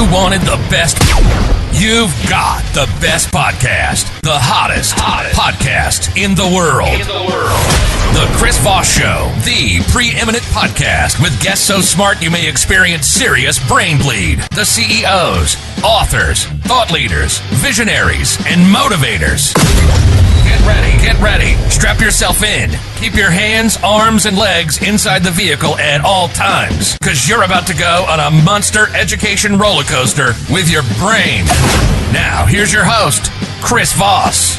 you wanted the best, you've got the best podcast. The hottest podcast in the world. The Chris Voss Show, the preeminent podcast with guests so smart you may experience serious brain bleed. The CEOs, authors, thought leaders, visionaries, and motivators. Get ready. Strap yourself in. Keep your hands, arms, and legs inside the vehicle at all times, because you're about to go on a monster education roller coaster with your brain. Now, here's your host, Chris Voss.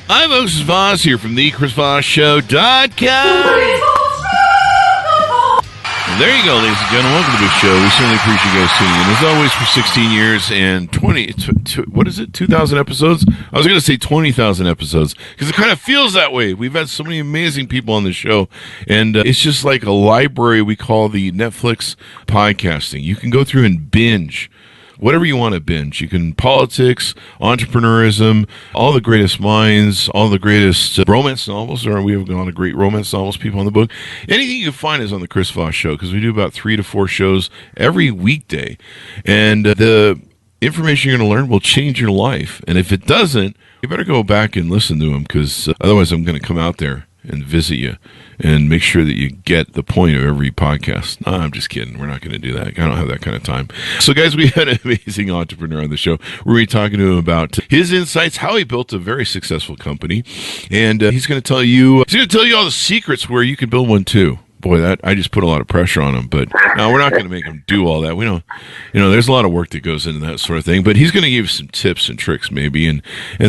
I'm Chris Voss here from the ChrisVossShow.com. And there you go, ladies and gentlemen. Welcome to the show. We certainly appreciate you guys tuning in. As always, for 16 years and 2,000 episodes? I was going to say 20,000 episodes, because it kind of feels that way. We've had so many amazing people on the show, and it's just like a library we call the Netflix podcasting. You can go through and binge whatever you want to binge. You can politics, entrepreneurism, all the greatest minds, all the greatest romance novels, or we have a lot of great romance novels, people on the book. Anything you can find is on the Chris Voss Show, because we do about 3 to 4 shows every weekday. And the information you're going to learn will change your life. And if it doesn't, you better go back and listen to them, because otherwise I'm going to come out there and visit you and make sure that you get the point of every podcast. No, I'm just kidding. We're not going to do that. I don't have that kind of time. So, guys, we had an amazing entrepreneur on the show. We're going to be talking to him about his insights, how he built a very successful company, and he's going to tell you all the secrets where you can build one too. Boy, that I just put a lot of pressure on him, but no, we're not going to make him do all that. We don't, there's a lot of work that goes into that sort of thing, but he's going to give you some tips and tricks maybe, and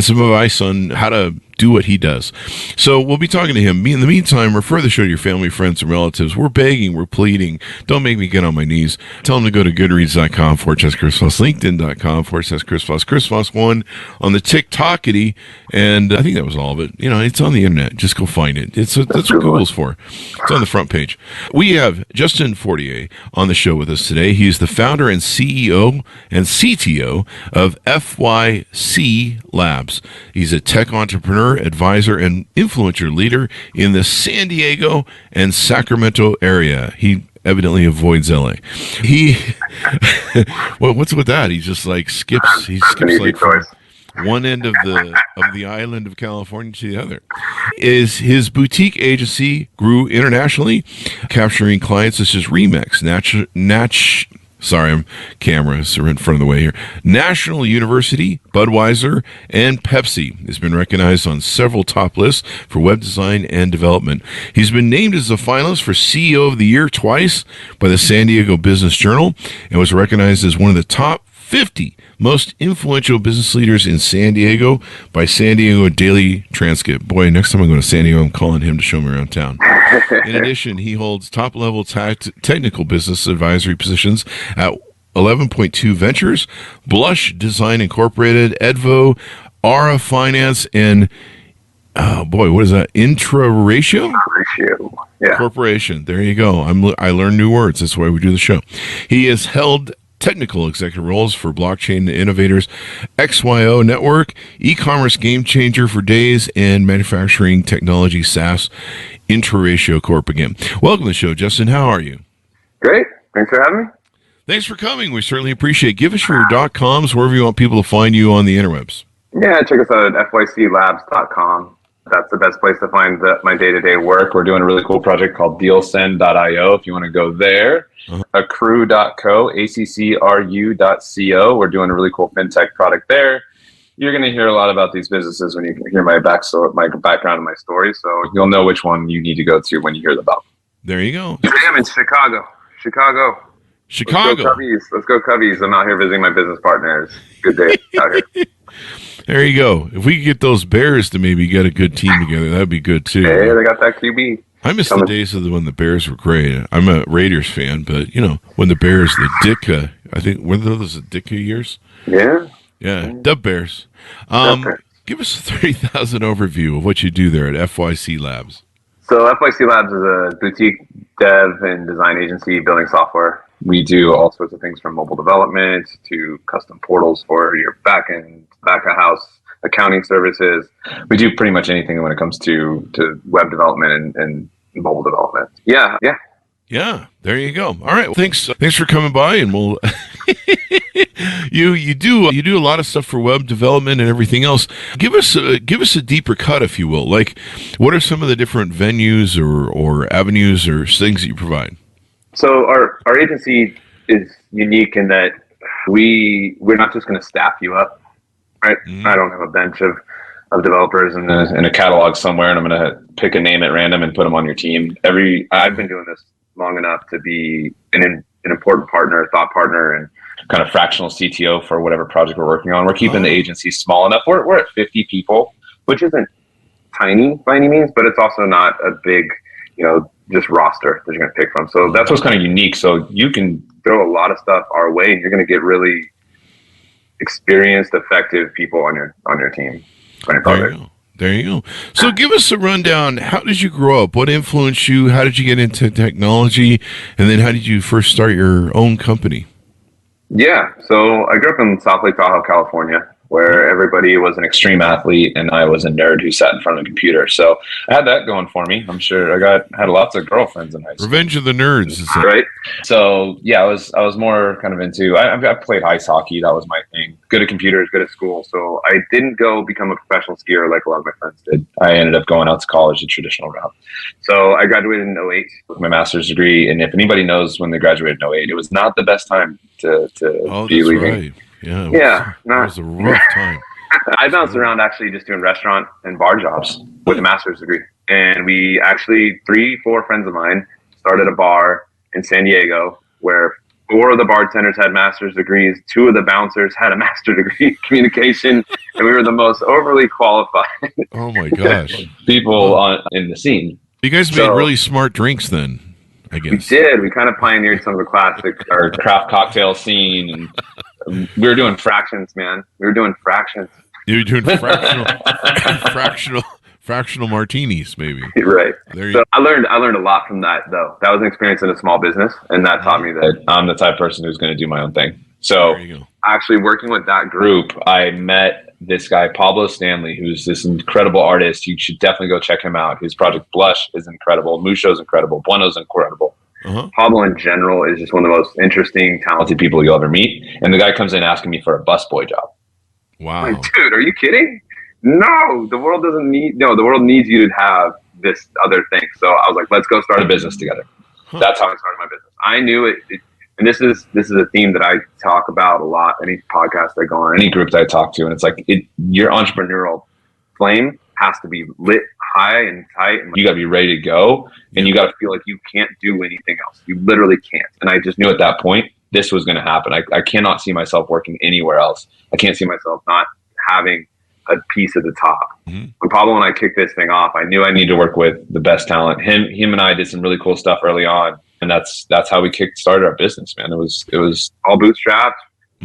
some advice on how to do what he does. So we'll be talking to him. In the meantime, refer the show to your family, friends, and relatives. We're begging, we're pleading. Don't make me get on my knees. Tell them to go to goodreads.com/Chris Voss, LinkedIn.com/Chris Voss, Chris Voss 1 on the TikTokity, and I think that was all of it. It's on the internet. Just go find it. That's what Google's for. It's on the front page. We have Justin Fortier on the show with us today. He's the founder and CEO and CTO of FYC Labs. He's a tech entrepreneur, advisor, and influencer leader in the San Diego and Sacramento area. He evidently avoids LA. Well, what's with that? He just skips. He skips from one end of the island of California to the other. His boutique agency grew internationally, capturing clients such as Remix, cameras are in front of the way here. National University, Budweiser, and Pepsi. He's been recognized on several top lists for web design and development. He's been named as a finalist for CEO of the Year twice by the San Diego Business Journal, and was recognized as one of the top 50 most influential business leaders in San Diego by San Diego Daily Transcript. Boy, next time I go to San Diego, I'm calling him to show me around town. In addition, he holds top-level technical business advisory positions at 11.2 Ventures, Blush Design Incorporated, Edvo, ORF Finance, and what is that? Intra-Ratio? Yeah. Corporation. There you go. I learn new words. That's why we do the show. He has held technical executive roles for Blockchain Innovators, XYO Network, e-commerce game changer for Days, and manufacturing technology SaaS Intra-Ratio Corp again. Welcome to the show, Justin. How are you? Great. Thanks for having me. Thanks for coming. We certainly appreciate it. Give us your .coms, wherever you want people to find you on the interwebs. Yeah, check us out at fyclabs.com. That's the best place to find my day-to-day work. We're doing a really cool project called dealsend.io if you want to go there. Accru.co, ACCRU.co. We're doing a really cool fintech product there. You're going to hear a lot about these businesses when you hear my background and my story, so you'll know which one you need to go to when you hear about them. There you go. Today I'm in Chicago. Let's go Cubbies. I'm out here visiting my business partners. Good day out here. There you go. If we could get those Bears to maybe get a good team together, that'd be good too. Hey, they got that QB. I miss the days of when the Bears were great. I'm a Raiders fan, but when the Bears, the Ditka, I think, were those the Ditka years? Yeah. Yeah, Dub Bears. Give us a 30,000 overview of what you do there at FYC Labs. So FYC Labs is a boutique dev and design agency building software. We do all sorts of things from mobile development to custom portals for your back of house accounting services. We do pretty much anything when it comes to web development and mobile development. Yeah. Yeah, there you go. All right. Well, thanks for coming by, and we'll You do a lot of stuff for web development and everything else. Give us a deeper cut, if you will. Like, what are some of the different venues or avenues or things that you provide? So our agency is unique in that we're not just going to staff you up, right? I don't have a bench of developers in a catalog somewhere, and I'm going to pick a name at random and put them on your team. I've been doing this long enough to be an important partner, thought partner, and kind of fractional CTO for whatever project we're working on. We're keeping the agency small enough. We're at 50 people, which isn't tiny by any means, but it's also not a big, just roster that you're going to pick from. So that's what's kind of unique. So you can throw a lot of stuff our way, and you're going to get really experienced, effective people on your team. There you go. So give us a rundown. How did you grow up? What influenced you? How did you get into technology? And then how did you first start your own company? Yeah. So I grew up in South Lake Tahoe, California, where everybody was an extreme athlete and I was a nerd who sat in front of a computer. So I had that going for me. I'm sure had lots of girlfriends in high school. Revenge of the nerds. Right. So yeah, I was more kind of into, I played ice hockey. That was my thing. Good at computers, good at school. So I didn't go become a professional skier like a lot of my friends did. I ended up going out to college the traditional route. So I graduated in 2008 with my master's degree. And if anybody knows when they graduated in 2008, it was not the best time to be leaving. Right. Yeah, it was a rough time. I bounced around actually just doing restaurant and bar jobs with a master's degree. And we actually, 3-4 friends of mine started a bar in San Diego where 4 of the bartenders had master's degrees. 2 of the bouncers had a master's degree in communication. And we were the most overly qualified. Oh my gosh. people in the scene. You guys made really smart drinks then, I guess. We did. We kind of pioneered some of the classic or craft cocktail scene, and we were doing fractions, man. We were doing fractions. You were doing fractional martinis, maybe. Right. So I learned a lot from that, though. That was an experience in a small business, and that taught me that I'm the type of person who's going to do my own thing. So actually working with that group, I met this guy, Pablo Stanley, who's this incredible artist. You should definitely go check him out. His project Blush is incredible. Musho's incredible. Bueno's incredible. Pablo in general is just one of the most interesting, talented people you'll ever meet. And the guy comes in asking me for a busboy job. Wow. Like, dude, are you kidding? No, the world the world needs you to have this other thing. So I was like, let's go start a business together. That's how I started my business. I knew it and this is a theme that I talk about a lot. Any podcast I go on, any group that I talk to, and it's like your entrepreneurial flame has to be lit high and tight, and you got to be ready to go, and you got to feel like you can't do anything else. You literally can't. And I just knew at that point this was going to happen. I cannot see myself working anywhere else. I can't see myself not having a piece at the top. When Pablo and I kicked this thing off, I knew I needed to work with the best talent. Him and I did some really cool stuff early on. And that's how we started our business, man. It was all bootstrapped.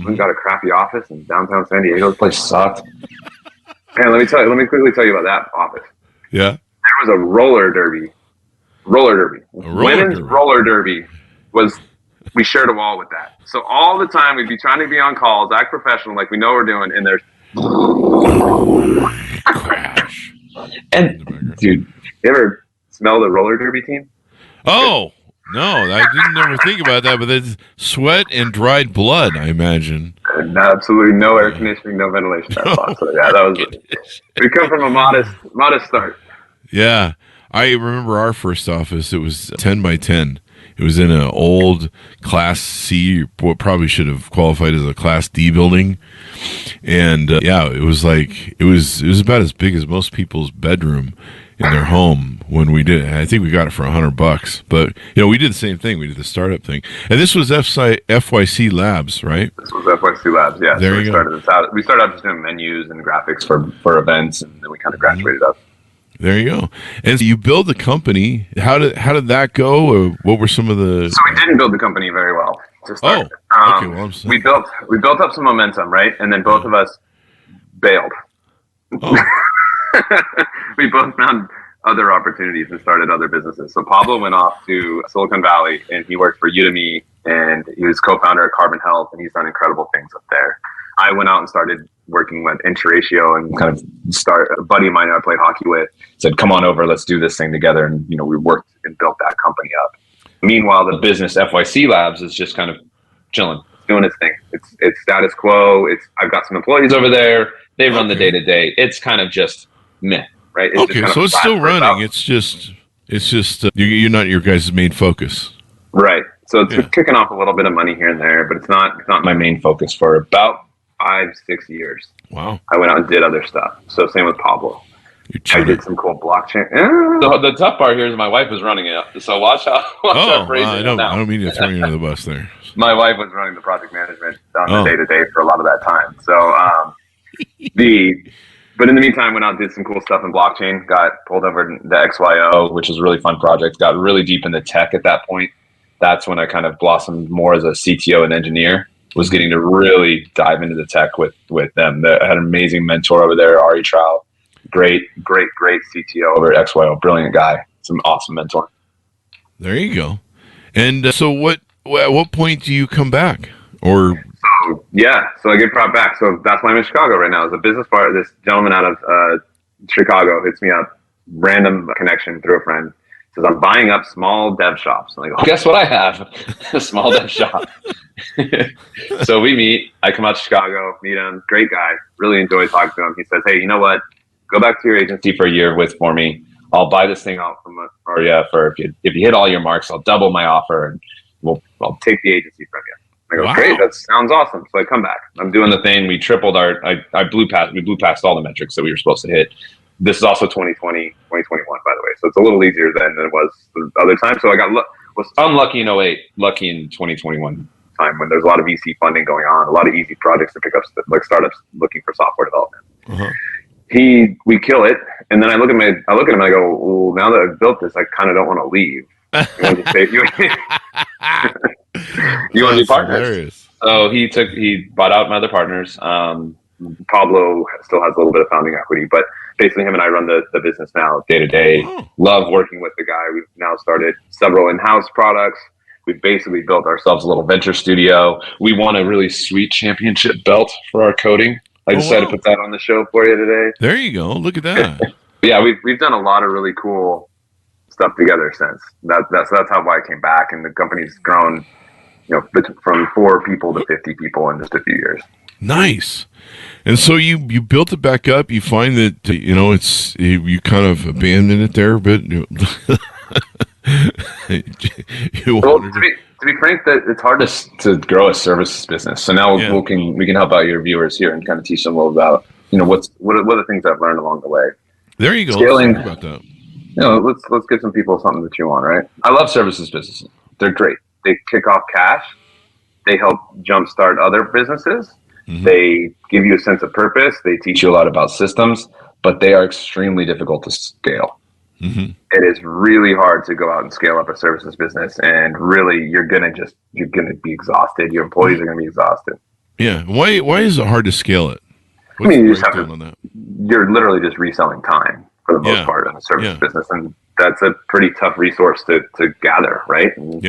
We got a crappy office in downtown San Diego. The place sucked. Man, let me quickly tell you about that office. Yeah. There was a roller derby. Women's roller derby we shared a wall with that. So all the time we'd be trying to be on calls, act professional like we know we're doing, and there's crash. And dude, you ever smell the roller derby team? Oh. No, I didn't ever think about that, but it's sweat and dried blood, I imagine. And absolutely no air conditioning, no ventilation. So yeah, that was. We come from a modest start. Yeah, I remember our first office. It was 10 by 10. It was in an old Class C, what probably should have qualified as a Class D building, and it was like it was about as big as most people's bedroom in their home when we did it. I think we got it for $100, but we did the same thing. We did the startup thing, and this was FYC Labs, right? This was FYC Labs, yeah. There you go. We started out just doing menus and graphics for events, and then we kind of graduated up. There you go. And so you build the company. How did that go? Or what were some of the? So we didn't build the company very well to start. Okay. Well, we built up some momentum, right? And then both of us bailed. Oh. We both found other opportunities and started other businesses. So Pablo went off to Silicon Valley and he worked for Udemy, and he was co-founder at Carbon Health, and he's done incredible things up there. I went out and started working with Inturatio and kind of a buddy of mine who I played hockey with said, come on over, let's do this thing together. And, we worked and built that company up. Meanwhile, the business FYC Labs is just kind of chilling. doing its thing. It's status quo. I've got some employees over there. They run the day to day. It's kind of just meh, right? It's okay, so it's still running. It's just you're not your guys' main focus, right? So it's kicking off a little bit of money here and there, but it's not my main focus for about 5-6 years. Wow. I went out and did other stuff. So same with Pablo. I did some cool blockchain. So the tough part here is my wife was running it. So watch how phrasing I don't mean to throw you under the bus there. My wife was running the project management on the day to day for a lot of that time. So but in the meantime, went out and did some cool stuff in blockchain. Got pulled over to the XYO, which was a really fun project. Got really deep into tech at that point. That's when I kind of blossomed more as a CTO and engineer. Was getting to really dive into the tech with them. I had an amazing mentor over there, Ari Trout. Great CTO over at XYO. Brilliant guy. Some awesome mentor. There you go. And so at what point do you come back? Or so I get brought back. So that's why I'm in Chicago right now. As a business partner, this gentleman out of Chicago hits me up, random connection through a friend. Says I'm buying up small dev shops. I'm like, guess what I have? A small dev shop. So we meet. I come out to Chicago, meet him. Great guy. Really enjoy talking to him. He says, hey, you know what? Go back to your agency for a year for me. I'll buy this thing out for you. If you hit all your marks, I'll double my offer, and I'll take the agency from you. I go, great, that sounds awesome. So I come back. I'm doing the thing. We tripled we blew past all the metrics that we were supposed to hit. This is also 2020, 2021, by the way. So it's a little easier than it was the other time. So I was unlucky in 2008, lucky in 2021 time when there's a lot of VC funding going on, a lot of easy projects to pick up, like startups looking for software development. Uh-huh. We kill it. And then I look at him and I go, well, now that I've built this, I kind of don't want to leave. You want to stay? You want to be partners? Hilarious. So he bought out my other partners. Pablo still has a little bit of founding equity, but basically him and I run the business now day to day. Love working with the guy. We've now started several in-house products. We've basically built ourselves a little venture studio. We won a really sweet championship belt for our coding. I decided to put that on the show for you today. There you go. Look at that. Yeah, we've done a lot of really cool stuff together since. That's why I came back, and the company's grown, from 4 people to 50 people in just a few years. Nice. And so you built it back up. You find that it's you kind of abandoned it there, but to be frank, that it's hard to grow a services business. So now we can help out your viewers here and kind of teach them a little about what are the things I've learned along the way. There you go. Scaling. Let's talk about that. Let's give some people something to chew on, right? I love services businesses. They're great. They kick off cash. They help jumpstart other businesses. Mm-hmm. They give you a sense of purpose. They teach you a lot about systems, but they are extremely difficult to scale. Mm-hmm. It is really hard to go out and scale up a services business, and really you're gonna be exhausted. Your employees are gonna be exhausted. Yeah. Why is it hard to scale it? What's you're literally just reselling time for the most part in a service business, and that's a pretty tough resource to gather, right? And,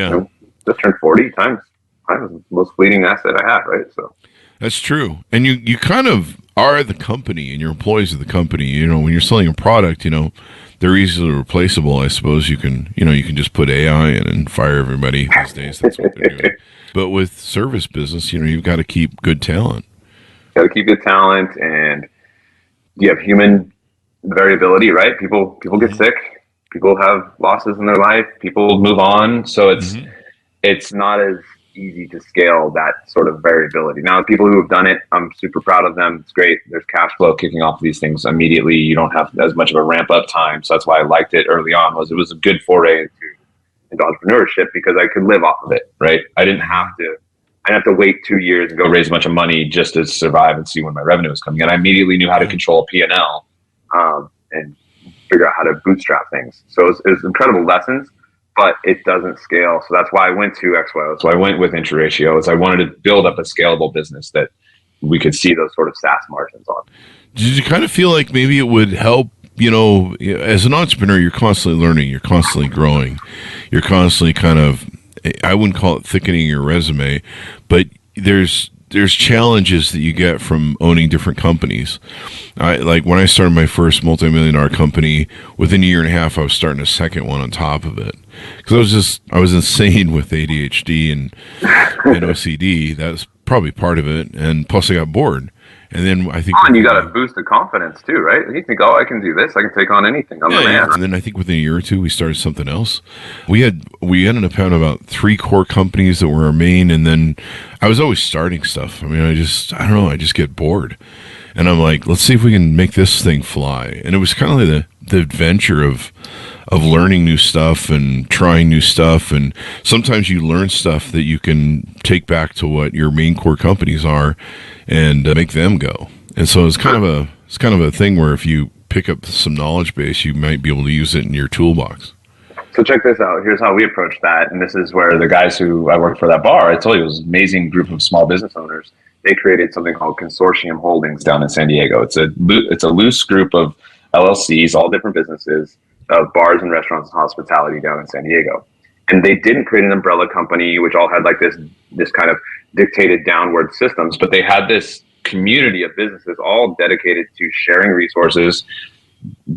just turned 40 times. Time is the most fleeting asset I have, right? So that's true. And you kind of are the company, and your employees are the company. When you're selling a product, they're easily replaceable. I suppose you can just put AI in and fire everybody these days. That's what they're doing. But with service business, you've got to keep good talent. Got to keep good talent, and you have human variability, right? People get sick. People have losses in their life. People move on. So it's not as easy to scale that sort of variability. Now, people who have done it, I'm super proud of them. It's great. There's cash flow kicking off these things immediately. You don't have as much of a ramp up time. So that's why I liked it early on. It was a good foray into entrepreneurship because I could live off of it, right? I didn't have to wait 2 years and go raise a bunch of money just to survive and see when my revenue was coming in. I immediately knew how to control a P&L and figure out how to bootstrap things. So it was incredible lessons, but it doesn't scale. So that's why I went to XYO. So I went with Inturatio, as I wanted to build up a scalable business that we could see those sort of SaaS margins on. Did you kind of feel like maybe it would help, as an entrepreneur, you're constantly learning, you're constantly growing, you're constantly kind of, I wouldn't call it thickening your resume, but there's there's challenges that you get from owning different companies. Like when I started my first multi-million-dollar company, within a year and a half, I was starting a second one on top of it because I was insane with ADHD and OCD. That was probably part of it, and plus I got bored. And then I think, and you got to boost the confidence too, right? You think, oh, I can do this. I can take on anything. I'm the man. Yeah. And then I think within a year or two, we started something else. We ended up having about 3 core companies that were our main. And then I was always starting stuff. I mean, I don't know. I just get bored. And I'm like, let's see if we can make this thing fly. And it was kind of like the adventure of learning new stuff and trying new stuff. And sometimes you learn stuff that you can take back to what your main core companies are and make them go. And so it's kind of a thing where if you pick up some knowledge base, you might be able to use it in your toolbox. So check this out. Here's how we approach that. And this is where the guys who I worked for that bar, I told you, it was an amazing group of small business owners. They created something called Consortium Holdings down in San Diego. It's a loose group of LLCs, all different businesses, of bars and restaurants and hospitality down in San Diego. And they didn't create an umbrella company, which all had like this kind of dictated downward systems, but they had this community of businesses all dedicated to sharing resources,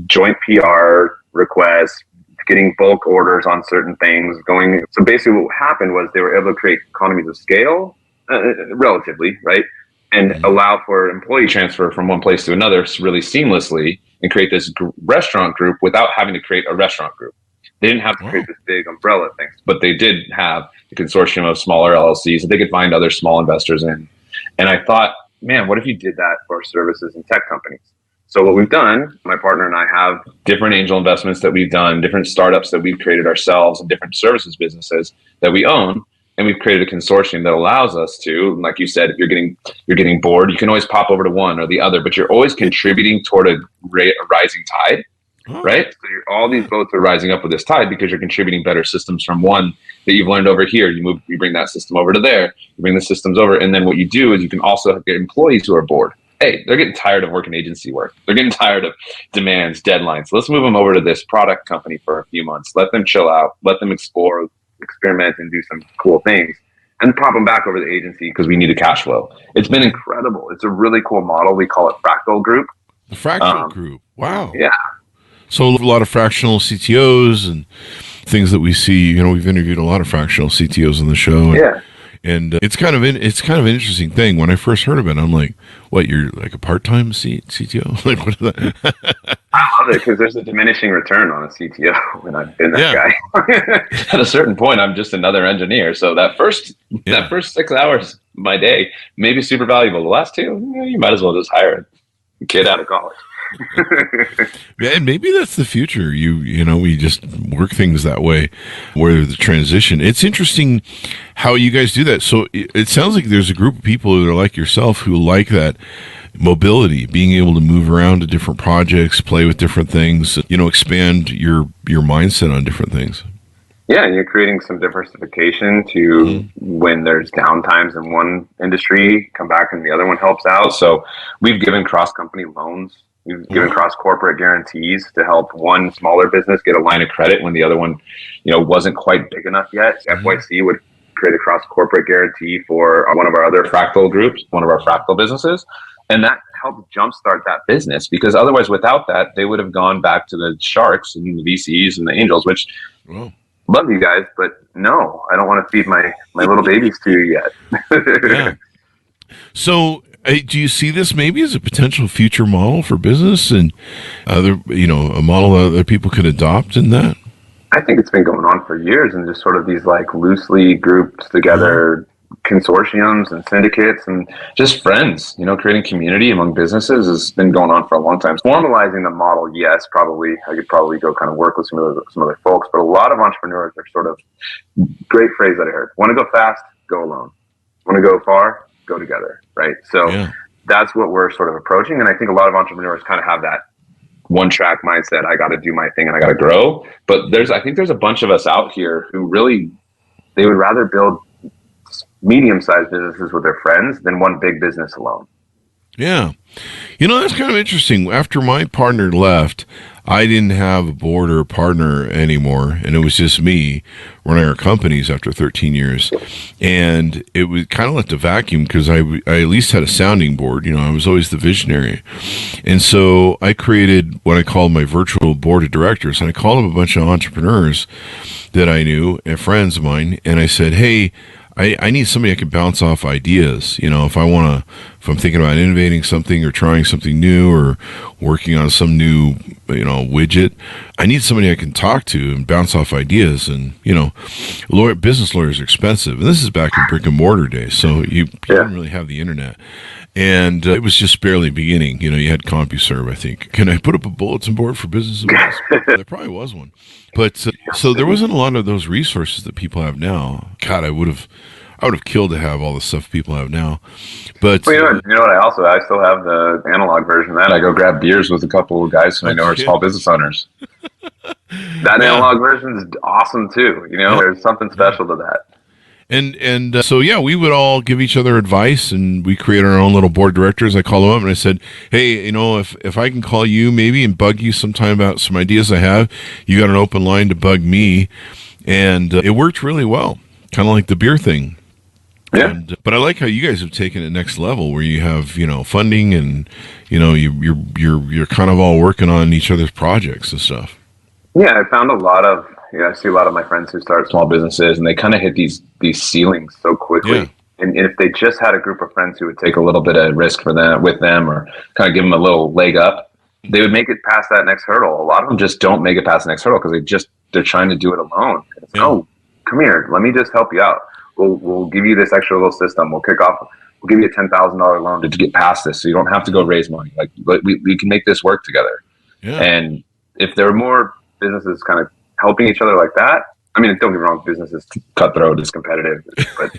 joint PR requests, getting bulk orders on certain things going. So basically what happened was they were able to create economies of scale, relatively, right? And allow for employee transfer from one place to another really seamlessly and create this restaurant group without having to create a restaurant group. They didn't have to create this big umbrella thing, but they did have a consortium of smaller LLCs that they could find other small investors in. And I thought, man, what if you did that for services and tech companies? So what we've done, my partner and I have different angel investments that we've done, different startups that we've created ourselves, and different services businesses that we own. And we've created a consortium that allows us to, like you said, if you're getting bored, you can always pop over to one or the other, but you're always contributing toward a rising tide, right? So all these boats are rising up with this tide because you're contributing better systems from one that you've learned over here. You bring that system over to there, you bring the systems over, and then what you do is you can also get employees who are bored. Hey, they're getting tired of working agency work. They're getting tired of demands, deadlines. Let's move them over to this product company for a few months. Let them chill out. Let them explore, experiment, and do some cool things, and pop them back over the agency because we need a cash flow. It's been incredible. It's a really cool model. We call it Fractal Group. The Fractal Group. Wow. Yeah. So a lot of fractional CTOs and things that we see. You know, we've interviewed a lot of fractional CTOs on the show. And it's kind of an interesting thing. When I first heard of it, I'm like, "What? You're like a part-time CTO? Like, what is that?" I love it because there's a diminishing return on a CTO when I've been that guy. At a certain point, I'm just another engineer. So that first 6 hours of my day may be super valuable. The last 2, you might as well just hire a kid out of college. Yeah, and maybe that's the future. You know, we just work things that way, where the transition. It's interesting how you guys do that. So it sounds like there's a group of people that are like yourself who like that mobility, being able to move around to different projects, play with different things, you know, expand your mindset on different things. Yeah, and you're creating some diversification to when there's downtimes in one industry, come back and the other one helps out. So we've given cross-company loans. We've given cross-corporate guarantees to help one smaller business get a line of credit when the other one, you know, wasn't quite big enough yet. FYC would create a cross-corporate guarantee for one of our other Fractal groups, one of our Fractal businesses. And that helped jumpstart that business because otherwise without that, they would have gone back to the sharks and the VCs and the angels, which love you guys, but no, I don't want to feed my little babies to you yet. Yeah. So do you see this maybe as a potential future model for business and other, you know, a model that other people could adopt in that? I think it's been going on for years and just sort of these like loosely grouped together consortiums and syndicates and just friends, you know, creating community among businesses has been going on for a long time. Formalizing the model, yes, probably. I could probably go kind of work with some other folks, but a lot of entrepreneurs are sort of, great phrase that I heard, want to go fast, go alone. Want to go far, go together, right? So that's what we're sort of approaching. And I think a lot of entrepreneurs kind of have that one track mindset. I got to do my thing and I got to grow. But I think there's a bunch of us out here who really, they would rather build medium-sized businesses with their friends than one big business alone. Yeah. You know, that's kind of interesting. After my partner left, I didn't have a board or a partner anymore, and it was just me running our companies after 13 years. And it was kind of left a vacuum because I at least had a sounding board. You know, I was always the visionary. And so I created what I called my virtual board of directors, and I called them a bunch of entrepreneurs that I knew and friends of mine, and I said, hey, I need somebody I can bounce off ideas. You know, if I'm thinking about innovating something or trying something new or working on some new, you know, widget, I need somebody I can talk to and bounce off ideas. And, you know, business lawyers are expensive. And this is back in brick and mortar days. So you didn't really have the internet. And it was just barely beginning. You know, you had CompuServe, I think. Can I put up a bulletin board for business advice? There probably was one. But so there wasn't a lot of those resources that people have now. God, I would have killed to have all the stuff people have now. But well, you know what? I still have the analog version of that. I go grab beers with a couple of guys who I know are small business owners. That analog version is awesome too. You know, there's something special to that. And so, yeah, we would all give each other advice, and we created our own little board of directors. I called them up and I said, hey, you know, if I can call you maybe and bug you sometime about some ideas I have, you got an open line to bug me. And it worked really well, kind of like the beer thing. Yeah. But I like how you guys have taken it next level, where you have, you know, funding, and, you know, you're kind of all working on each other's projects and stuff. Yeah, I see a lot of my friends who start small businesses, and they kind of hit these ceilings so quickly. Yeah. And if they just had a group of friends who would take a little bit of risk with them, or kind of give them a little leg up, they would make it past that next hurdle. A lot of them just don't make it past the next hurdle because they're trying to do it alone. Oh, come here, let me just help you out. We'll give you this extra little system. We'll kick off. We'll give you a $10,000 loan to get past this, so you don't have to go raise money. Like we can make this work together. Yeah. And if there are more businesses kind of helping each other like that, I mean, don't get me wrong, business is cutthroat, is competitive, but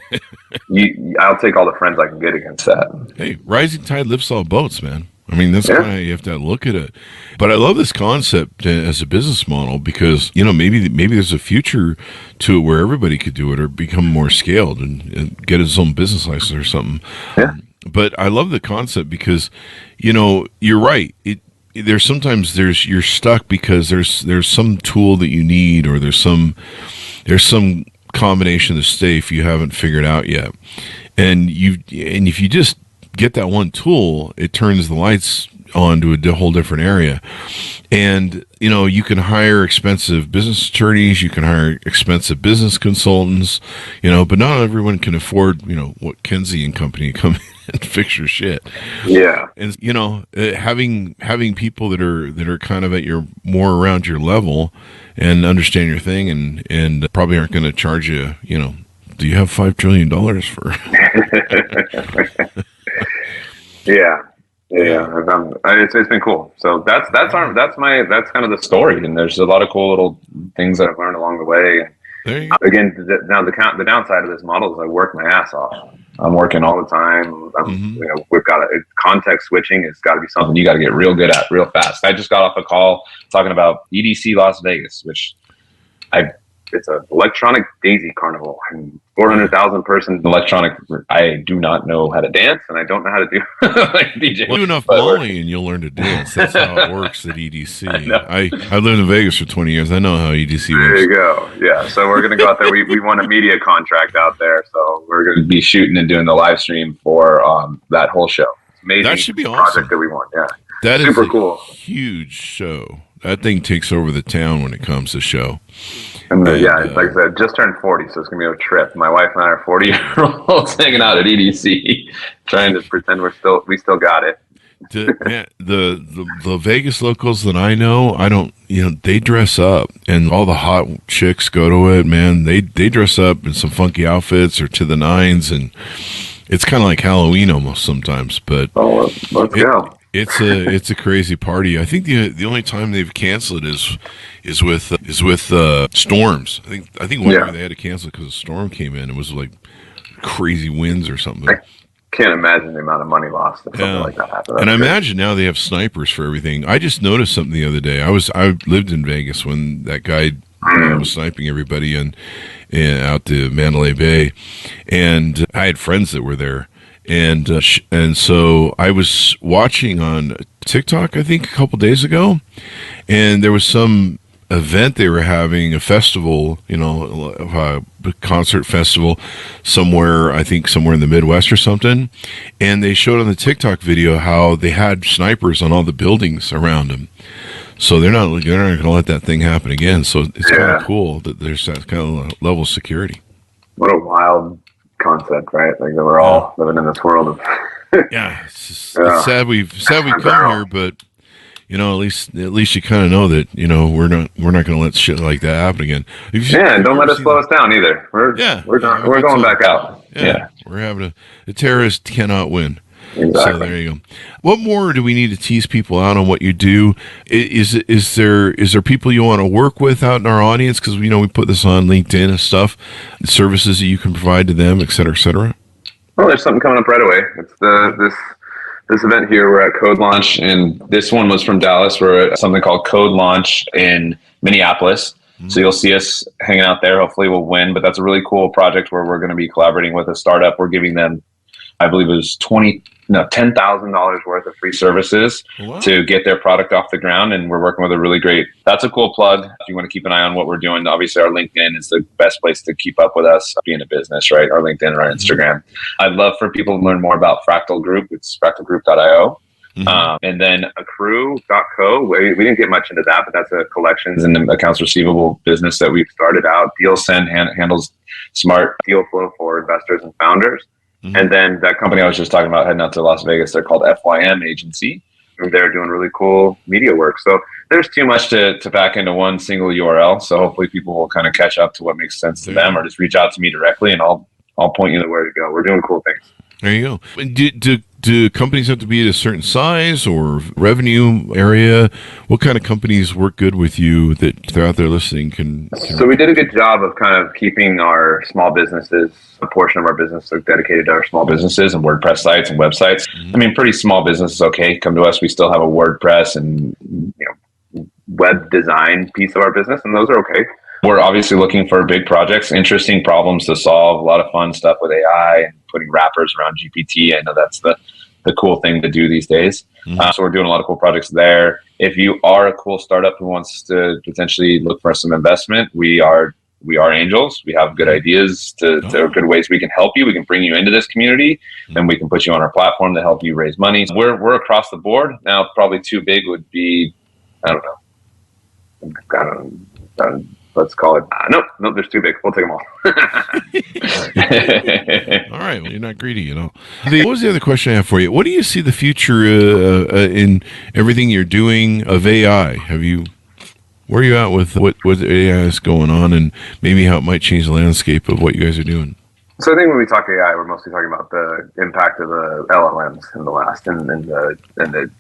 I'll take all the friends I can get against that. Hey, rising tide lifts all boats, man. I mean, that's kind of, you have to look at it. But I love this concept as a business model because, you know, maybe there's a future to it where everybody could do it or become more scaled and get his own business license or something. Yeah. But I love the concept because, you know, you're right. You're stuck because there's some tool that you need, or there's some combination of stuff you haven't figured out yet. And if you just get that one tool, it turns the lights on to a whole different area. And, you know, you can hire expensive business attorneys, you can hire expensive business consultants, you know, but not everyone can afford, you know, what Kenzie and company come in and fix your shit. Yeah. And, you know, having people that are kind of more around your level and understand your thing and probably aren't going to charge you, you know, do you have $5 trillion for? Yeah. It's been cool. So that's kind of the story. And there's a lot of cool little things that I've learned along the way. Again, the downside of this model is I work my ass off. I'm working all the time. You know, we've got context switching. It's got to be something you got to get real good at real fast. I just got off a call talking about EDC Las Vegas, which it's an electronic daisy carnival, and 400,000 person electronic. I do not know how to dance, and I don't know how to do like DJ. Well, do enough bowling and you'll learn to dance. That's how it works at EDC. I lived in Vegas for 20 years. I know how EDC works. There you go. Yeah. So we're going to go out there. We won a media contract out there. So we're going to be shooting and doing the live stream for that whole show. It's amazing. That should be awesome. Project that we won. Yeah. That super is cool. Huge show. That thing takes over the town when it comes to show. And like I said, just turned 40, so it's gonna be a trip. My wife and I are 40-year-olds hanging out at EDC, trying to pretend we still got it. The Vegas locals that I know, they dress up, and all the hot chicks go to it. Man, they dress up in some funky outfits or to the nines, and it's kind of like Halloween almost sometimes. But let's go. It's a crazy party. I think the only time they've canceled is with storms. I think one year they had to cancel because a storm came in. It was like crazy winds or something. I can't imagine the amount of money lost if something like that happened. And I imagine now they have snipers for everything. I just noticed something the other day. I lived in Vegas when that guy was sniping everybody out to Mandalay Bay, and I had friends that were there. And so I was watching on TikTok, I think, a couple days ago, and there was some event they were having, a festival, a concert festival somewhere, I think somewhere in the Midwest or something, and they showed on the TikTok video how they had snipers on all the buildings around them. So they're not going to let that thing happen again. So it's kind of cool that there's that kind of level of security. What a wild concept, right? Like that we're all living in this world of. It's sad we've come here, but at least you kind of know that we're not going to let shit like that happen again. And don't let it slow us down either. We're going back out. We're having the terrorist cannot win. Exactly. So there you go. What more do we need to tease people out on what you do? Is there people you want to work with out in our audience? Because we put this on LinkedIn and stuff, services that you can provide to them, et cetera, et cetera. Well, there's something coming up right away. It's this event here. We're at Code Launch, and this one was from Dallas. We're at something called Code Launch in Minneapolis. So you'll see us hanging out there. Hopefully we'll win, but that's a really cool project where we're going to be collaborating with a startup. We're giving them, I believe it was $10,000 worth of free services to get their product off the ground. And we're working with a really great, that's a cool plug. If you want to keep an eye on what we're doing, obviously our LinkedIn is the best place to keep up with us being a business, right? Our LinkedIn or our Instagram. I'd love for people to learn more about Fractal Group. It's fractalgroup.io. And then Accru.co. We didn't get much into that, but that's a collections and accounts receivable business that we've started out. DealSend handles smart deal flow for investors and founders. And then that company I was just talking about heading out to Las Vegas, they're called FYM Agency. And they're doing really cool media work. So there's too much to pack into one single URL. So hopefully people will kind of catch up to what makes sense to them, or just reach out to me directly and I'll point you to where to go. We're doing cool things. There you go. Do companies have to be at a certain size or revenue area? What kind of companies work good with you that they're out there listening can... So we did a good job of kind of keeping our small businesses, a portion of our business dedicated to our small businesses and WordPress sites and websites. I mean, pretty small businesses, okay, come to us. We still have a WordPress and web design piece of our business, and those are okay. We're obviously looking for big projects, interesting problems to solve, a lot of fun stuff with AI and putting wrappers around GPT. I know that's the cool thing to do these days. So we're doing a lot of cool projects there. If you are a cool startup who wants to potentially look for some investment, we are angels. We have good ideas to good ways we can help you. We can bring you into this community and we can put you on our platform to help you raise money. So we're across the board. Now, probably too big would be, I don't know. Let's call it. Nope, there's too big. We'll take them all. All right. Well, you're not greedy, What was the other question I have for you? What do you see the future in everything you're doing of AI? Where are you at with what AI is going on and maybe how it might change the landscape of what you guys are doing? So I think when we talk AI, we're mostly talking about the impact of the LLMs in the last and the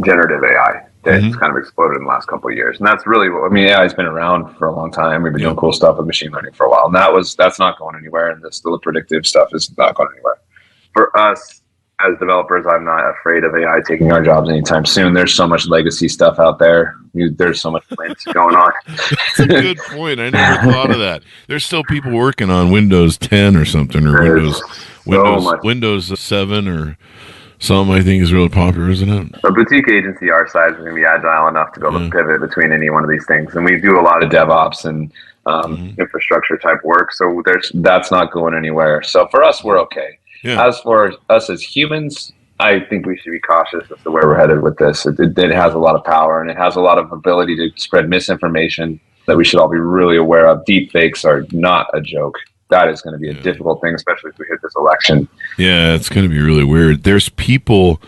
generative AI. It's kind of exploded in the last couple of years. And that's really AI has been around for a long time. We've been doing cool stuff with machine learning for a while. And that's not going anywhere. And the predictive stuff is not going anywhere. For us as developers, I'm not afraid of AI taking our jobs anytime soon. There's so much legacy stuff out there. There's so much lint going on. That's a good point. I never thought of that. There's still people working on Windows 10 or something, or Windows 7 or something. I think is really popular, isn't it? A boutique agency our size is going to be agile enough to be able to pivot between any one of these things. And we do a lot of DevOps and infrastructure type work. So that's not going anywhere. So for us, we're okay. Yeah. As for us as humans, I think we should be cautious as to where we're headed with this. It has a lot of power and it has a lot of ability to spread misinformation that we should all be really aware of. Deep fakes are not a joke. That is going to be a difficult thing, especially if we hit this election. Yeah, it's going to be really weird. There's people,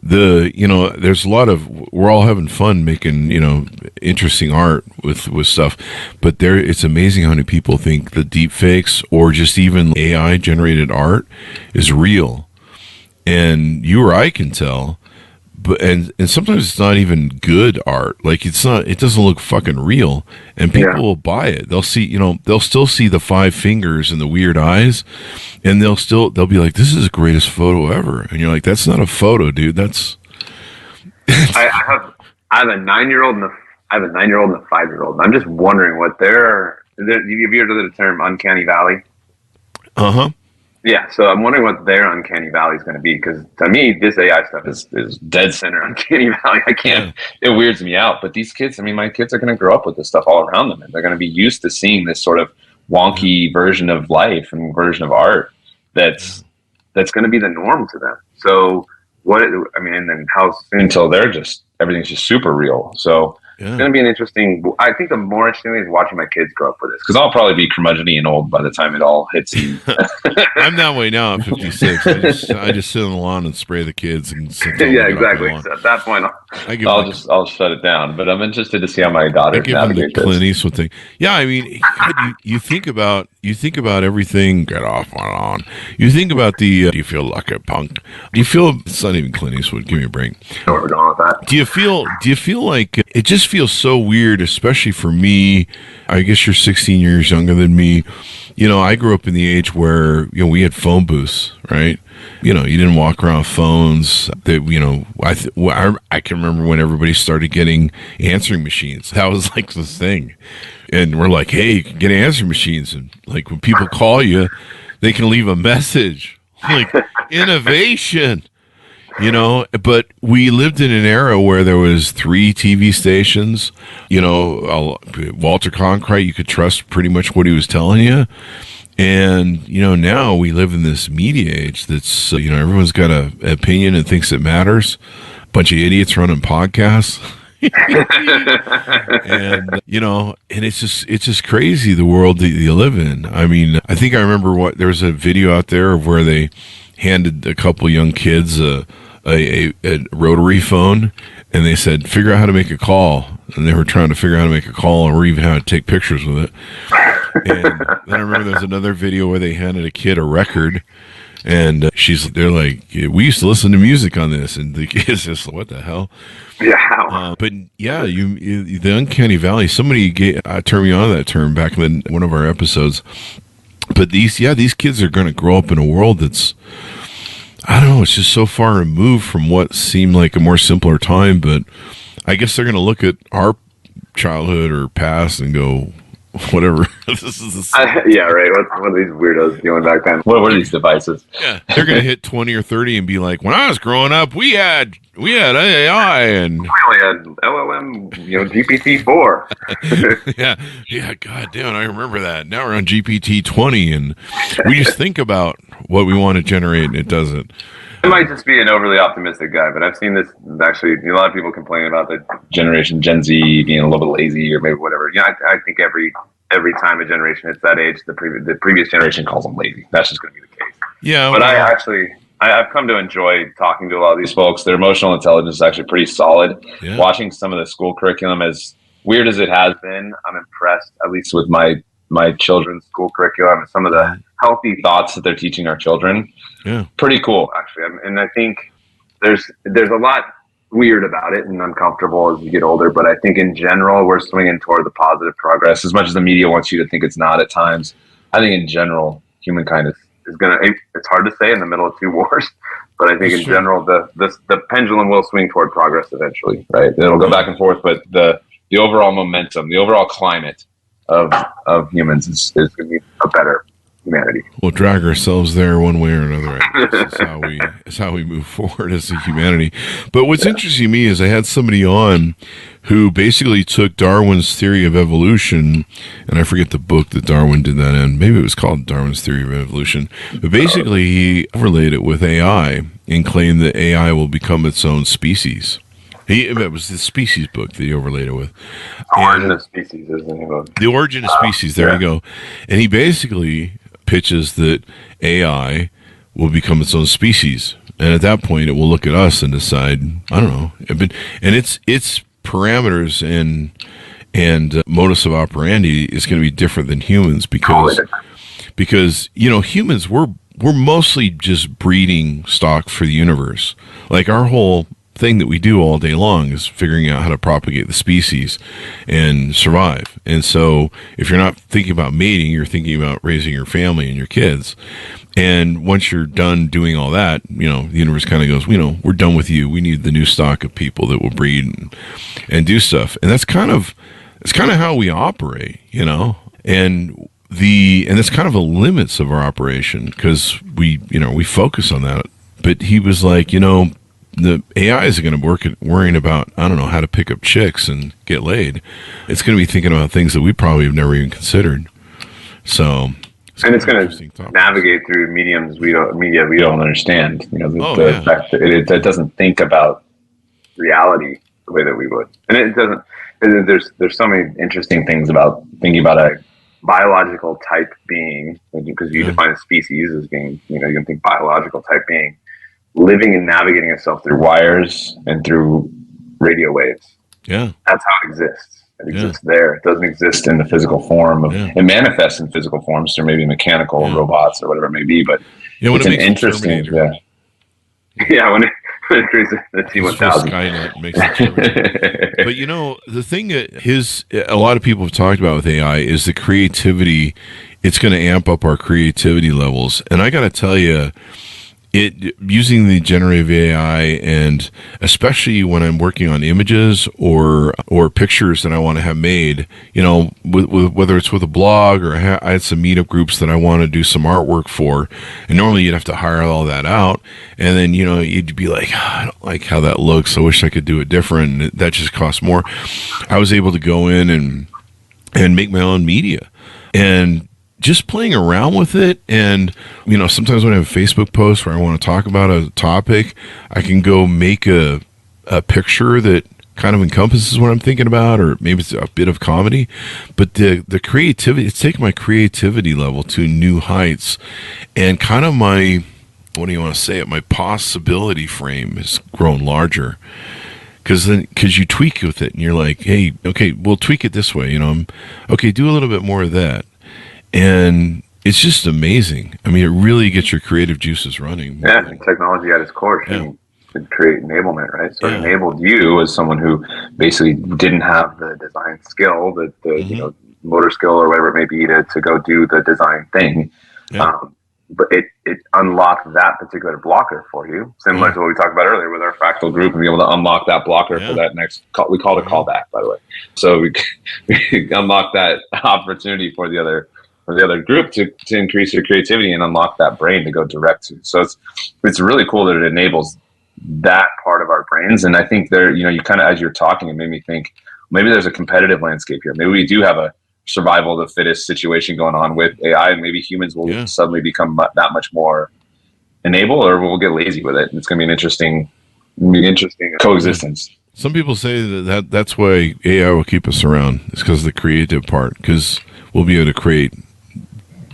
there's a lot of, we're all having fun making, interesting art with stuff, but it's amazing how many people think the deep fakes or just even AI generated art is real. And you or I can tell, but and sometimes it's not even good art. Like it doesn't look fucking real, and people will buy it. They'll see, they'll still see the 5 fingers and the weird eyes, and they'll be like, "This is the greatest photo ever." And you're like, "That's not a photo, dude. That's." I have a 9-year-old and a 5-year-old. And I'm just wondering what have you ever heard of the term uncanny valley? Yeah, so I'm wondering what their uncanny valley is going to be, because to me, this AI stuff is dead center uncanny valley. I can't. It weirds me out. But these kids, I mean, my kids are going to grow up with this stuff all around them, and they're going to be used to seeing this sort of wonky version of life and version of art that's going to be the norm to them. So and then how soon until everything's just super real. So it's going to be an interesting. I think the more interesting thing is watching my kids grow up with this, because I'll probably be curmudgeon-y and old by the time it all hits. I'm that way now. I'm 56. I just sit on the lawn and spray the kids and yeah, exactly. So at that point, I'll shut it down. But I'm interested to see how my daughter navigate this. Clint Eastwood thing. Yeah, I mean, you think about everything. Get off on. You think about do you feel like a punk? Do you feel it's not even Clint Eastwood? Give me a break. Where we're going with that? Do you feel like it just feels so weird, especially for me? I guess you're 16 years younger than me. You know, I grew up in the age where, you know, we had phone booths, right? You know, you didn't walk around with phones. That, you know, I can remember when everybody started getting answering machines. That was like the thing. And we're like, hey, you can get answering machines. And like when people call you, they can leave a message. Like innovation. You know, but we lived in an era where there was 3 TV stations. You know, Walter Cronkite, you could trust pretty much what he was telling you. And, you know, now we live in this media age that's, you know, everyone's got an opinion and thinks it matters. Bunch of idiots running podcasts. And, you know, and it's just crazy, the world that you live in. I mean, I think I remember there was a video out there of where they handed a couple young kids a rotary phone, and they said, figure out how to make a call. And they were trying to figure out how to make a call or even how to take pictures with it. And then I remember there's another video where they handed a kid a record, and they're like, we used to listen to music on this, and the kid's just like, what the hell? Yeah. But yeah, the uncanny valley. Somebody turned me on to that term back in one of our episodes. But these kids are going to grow up in a world that's, I don't know, it's just so far removed from what seemed like a more simpler time. But I guess they're going to look at our childhood or past and go, whatever. This is yeah, right. What are these weirdos doing back then? What were these devices? Yeah, they're going to hit 20 or 30 and be like, when I was growing up, we had AI and we only had LLM, GPT-4. yeah. God damn, I remember that. Now we're on GPT-20, and we just think about what we want to generate, and it doesn't. I might just be an overly optimistic guy, but I've seen this actually. A lot of people complain about the generation Gen Z being a little bit lazy or maybe whatever. Yeah, I think every time a generation hits that age, the previous generation calls them lazy. That's just going to be the case. Yeah, but I've come to enjoy talking to a lot of these folks. Their emotional intelligence is actually pretty solid. Yeah. Watching some of the school curriculum, as weird as it has been, I'm impressed, at least with my children's school curriculum and some of the healthy thoughts that they're teaching our children. Yeah, pretty cool, actually. And I think there's a lot weird about it and uncomfortable as you get older, but I think in general we're swinging toward the positive progress. As much as the media wants you to think it's not at times, I think in general humankind is gonna. It's hard to say in the middle of 2 wars, but I think in general the pendulum will swing toward progress eventually. Right? It'll go back and forth, but the overall momentum, the overall climate of humans is going to be a better humanity. We'll drag ourselves there one way or another. It's how we move forward as a humanity. But what's interesting to me is I had somebody on who basically took Darwin's theory of evolution, and I forget the book that Darwin did that in. Maybe it was called Darwin's Theory of Evolution. But basically he overlaid it with AI and claimed that AI will become its own species. It was the Species book that he overlaid it with. Origin of Species, isn't it? The Origin of Species, there you go. And he basically pitches that AI will become its own species. And at that point, it will look at us and decide, I don't know. And its parameters and modus of operandi is going to be different than humans because you know, humans, we're mostly just breeding stock for the universe. Like our whole thing that we do all day long is figuring out how to propagate the species and survive. And so if you're not thinking about mating, you're thinking about raising your family and your kids. And once you're done doing all that, you know, the universe kind of goes, you know, we're done with you. We need the new stock of people that will breed and do stuff. And that's kind of how we operate, you know. And and it's kind of the limits of our operation because we focus on that. But he was like, the AI isn't going to work at worrying about, I don't know, how to pick up chicks and get laid. It's going to be thinking about things that we probably have never even considered. So, it's going to navigate through mediums media we don't understand. The fact that it doesn't think about reality the way that we would, and it doesn't. There's so many interesting things about thinking about a biological type being, because you define a species as being, you can think biological type being living and navigating itself through wires and through radio waves. Yeah, that's how it exists. It exists there. It doesn't exist in the physical form. It manifests in physical forms through maybe mechanical robots or whatever it may be. But it's an interesting. When it creates the T-1000. Skynet makes it But the thing that a lot of people have talked about with AI is the creativity. It's going to amp up our creativity levels, and I got to tell you, using the generative AI, and especially when I'm working on images or pictures that I want to have made, whether it's with a blog or I had some meetup groups that I want to do some artwork for, and normally you'd have to hire all that out, and then you'd be like, I don't like how that looks. I wish I could do it different. And that just costs more. I was able to go in and make my own media, and just playing around with it. And, sometimes when I have a Facebook post where I want to talk about a topic, I can go make a picture that kind of encompasses what I'm thinking about, or maybe it's a bit of comedy. But the creativity, it's taken my creativity level to new heights, and kind of my possibility frame has grown larger. Because you tweak with it, and you're like, hey, okay, we'll tweak it this way. Okay, do a little bit more of that. And it's just amazing. I mean, it really gets your creative juices running. Yeah, technology at its core should create enablement, right? So it enabled you as someone who basically didn't have the design skill, the motor skill or whatever it may be to go do the design thing. Yeah. But it unlocked that particular blocker for you, similar to what we talked about earlier with our Fractal Group, and be able to unlock that blocker for that next call. We called it callback, by the way. So we unlock that opportunity for the other group to increase your creativity and unlock that brain to go direct to. So it's really cool that it enables that part of our brains. And I think you kind of, as you're talking, it made me think maybe there's a competitive landscape here. Maybe we do have a survival of the fittest situation going on with AI, and maybe humans will suddenly become that much more enabled, or we'll get lazy with it. It's going to be an interesting coexistence. Some people say that's why AI will keep us around. It's because of the creative part, because we'll be able to create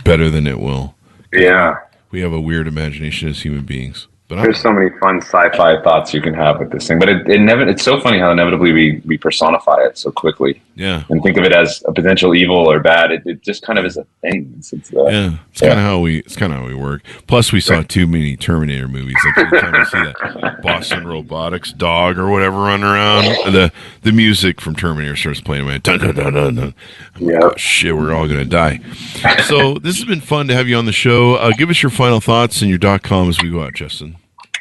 better than it will. Yeah. We have a weird imagination as human beings. But there's so many fun sci-fi thoughts you can have with this thing. But it's so funny how inevitably we personify it so quickly. Yeah. And think of it as a potential evil or bad. It just kind of is a thing. It's kind of how we work. Plus, we saw too many Terminator movies. Like every time you see that Boston Robotics dog or whatever run around, the music from Terminator starts playing. Dun, dun, dun, dun, dun. Yeah. Oh, shit, we're all gonna die. So this has been fun to have you on the show. Give us your final thoughts and your .com as we go out, Justin.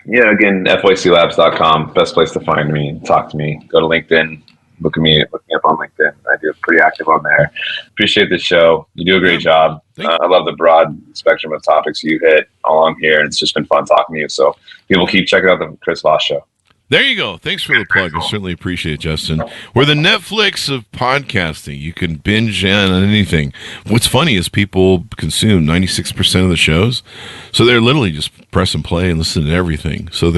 Yeah, again, FYCLabs.com, best place to find me and talk to me. Go to LinkedIn, look me up on LinkedIn. I do pretty active on there. Appreciate the show. You do a great job. I love the broad spectrum of topics you hit along here. It's just been fun talking to you. So people keep checking out the Chris Voss Show. There you go. Thanks for the plug. I certainly appreciate it, Justin. We're the Netflix of podcasting. You can binge on anything. What's funny is people consume 96% of the shows, so they're literally just press and play and listen to everything. So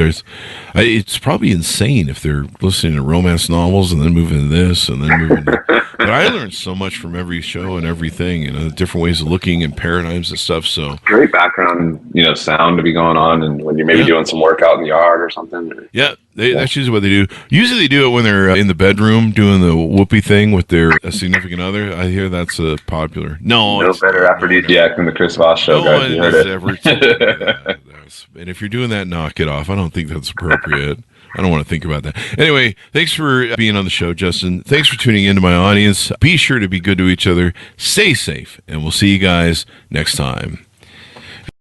it's probably insane if they're listening to romance novels and then moving to this and then moving to... But I learned so much from every show and everything, different ways of looking and paradigms and stuff. So great background, sound to be going on, and when you're maybe doing some work out in the yard or something. Yeah. That's usually what they do. Usually they do it when they're in the bedroom doing the whoopee thing with their significant other. I hear that's popular. No better aphrodisiac than the Chris Voss Show, guys. You heard it. Ever told me that. And if you're doing that, knock it off. I don't think that's appropriate. I don't want to think about that. Anyway, thanks for being on the show, Justin. Thanks for tuning in to my audience. Be sure to be good to each other. Stay safe, and we'll see you guys next time.